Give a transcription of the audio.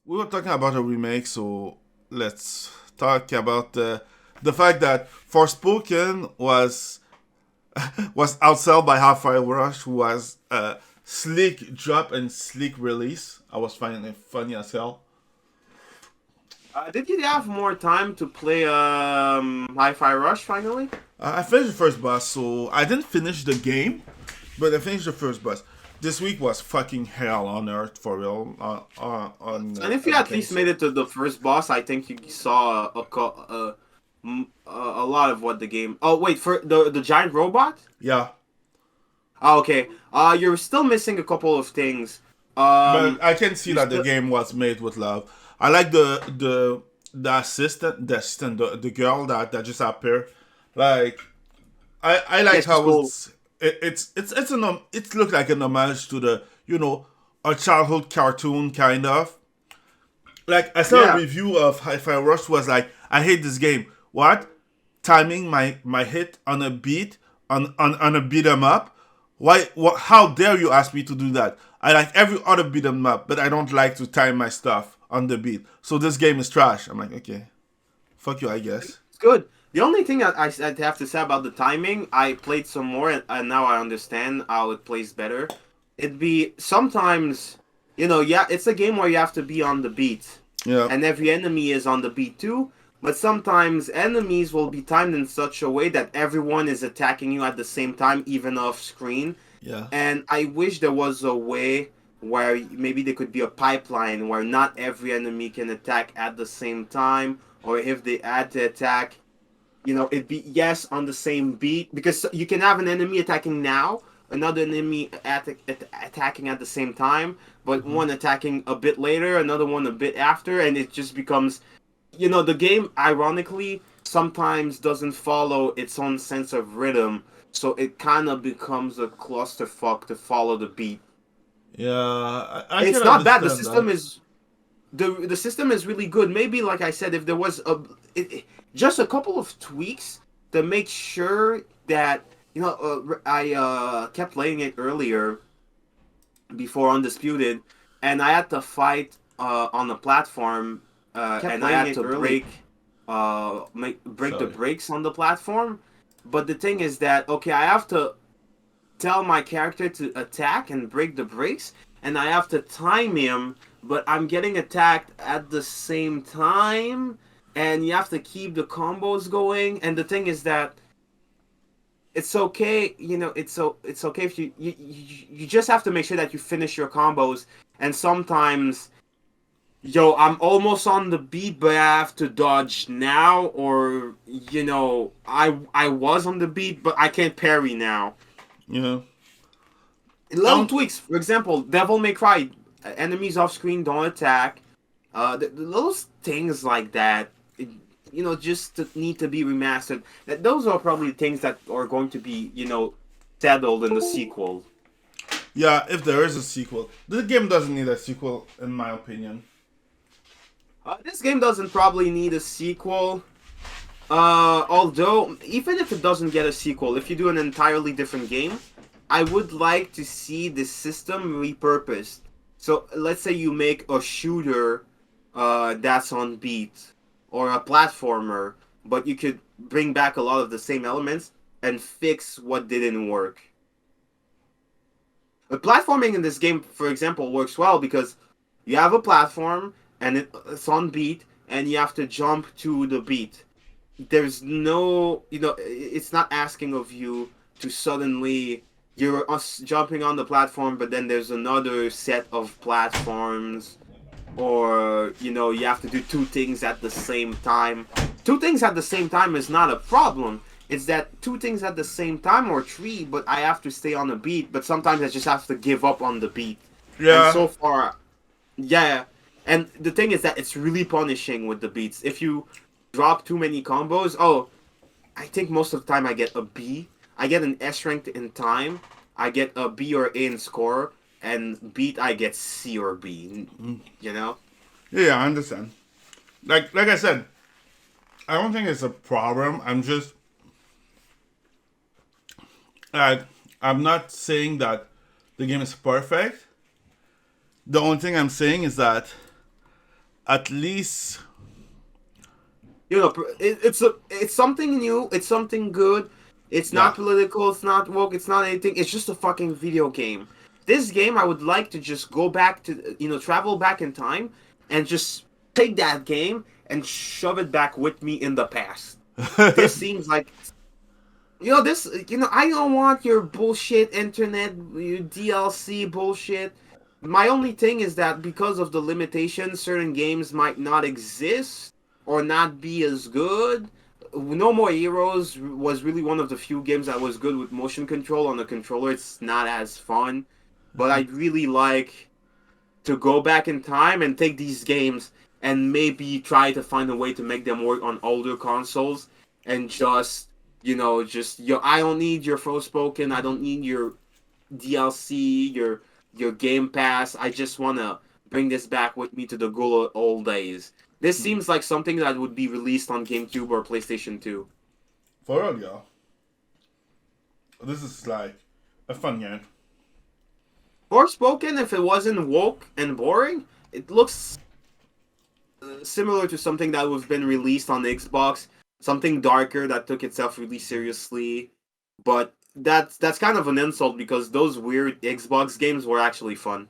we were talking about a remake, so let's talk about the fact that Forspoken was outsold by Hi-Fi Rush, who was a sleek drop and sleek release. I was finding it funny as hell. Did you have more time to play Hi-Fi Rush finally? I finished the first boss, so I didn't finish the game, but I finished the first boss. This week was fucking hell on earth for real on And if you at everything. least made So it to the first boss, I think you saw a lot of what the game. Oh wait, for the giant robot. yeah, Oh, okay. You're still missing a couple of things. but I can see You that the still game was made with love. I like the assistant, the girl that just appeared. Like I yeah, like she's how cool. it looked like an homage to the a childhood cartoon kind of. Like I saw a Yeah, review of Hi-Fi Rush was like, I hate this game. What? Timing my hit on a beat on a beat 'em up? Why? What? How dare you ask me to do that? I like every other beat 'em up, but I don't like to time my stuff on the beat. So this game is trash. I'm like, okay, fuck you, I guess. it's good. The only thing that I'd have to say about the timing, I played some more and now I understand how it plays better. It'd be sometimes, yeah, it's a game where you have to be on the beat, Yeah, and every enemy is on the beat too. But sometimes enemies will be timed in such a way that everyone is attacking you at the same time, even off screen. yeah. And I wish there was a way where maybe there could be a pipeline where not every enemy can attack at the same time, or if they had to attack, it'd be yes on the same beat, because you can have an enemy attacking now, another enemy attacking at the same time, but Hmm. one attacking a bit later, another one a bit after, and it just becomes, the game ironically sometimes doesn't follow its own sense of rhythm, so it kind of becomes a clusterfuck to follow the beat. Yeah, I can It's not bad. The understand system that. is the system is really good. Maybe, like I said, if there was just a couple of tweaks to make sure that, I kept playing it earlier before Undisputed, and I had to fight on the platform, Kept and I playing had it to early. break the Sorry. brakes on the platform. But the thing is that, okay, I have to tell my character to attack and break the brakes, and I have to time him, but I'm getting attacked at the same time, and you have to keep the combos going. And the thing is that it's okay, it's okay if you just have to make sure that you finish your combos. And sometimes, I'm almost on the beat, but I have to dodge now, or I was on the beat, but I can't parry now. Yeah. Little Um. tweaks. For example, Devil May Cry, enemies off screen don't attack. Those things like that, just need to be remastered. Those are probably things that are going to be, settled in the sequel. Yeah. If there is a sequel, the game doesn't need a sequel, in my opinion. This game doesn't probably need a sequel. Although, even if it doesn't get a sequel, if you do an entirely different game, I would like to see the system repurposed. So, let's say you make a shooter that's on beat, or a platformer, but you could bring back a lot of the same elements and fix what didn't work. The platforming in this game, for example, works well because you have a platform and it's on beat, and you have to jump to the beat. There's no, it's not asking of you to suddenly, you're jumping on the platform, but then there's another set of platforms, or you have to do two things at the same time. Two things at the same time is not a problem. It's that two things at the same time, or three, but I have to stay on the beat, but sometimes I just have to give up on the beat. And Yeah. so far, yeah. And the thing is that it's really punishing with the beats. If you drop too many combos, oh, I think most of the time I get a B. I get an S ranked in time. I get a B or A in score, and beat I get C or B. You know? Yeah. I understand. Like I said, I don't think it's a problem. I, I'm not saying that the game is perfect. The only thing I'm saying is that at least You know, it's something new. It's something good. It's yeah. not political. It's not woke. It's not anything. It's just a fucking video game. This game, I would like to just go back to, travel back in time and just take that game and shove it back with me in the past. This seems like, I don't want your bullshit internet, your DLC bullshit. My only thing is that because of the limitations, certain games might not exist or not be as good. No More Heroes was really one of the few games that was good with motion control on the controller. It's not as fun, but I'd really like to go back in time and take these games and maybe try to find a way to make them work on older consoles and I don't need your Forspoken, I don't need your DLC, your Game Pass. I just want to bring this back with me to the good old days. This seems like something that would be released on GameCube or PlayStation 2. For real, y'all. This is like a fun game. Forspoken, if it wasn't woke and boring, it looks similar to something that would have been released on the Xbox. Something darker that took itself really seriously. But that's kind of an insult because those weird Xbox games were actually fun.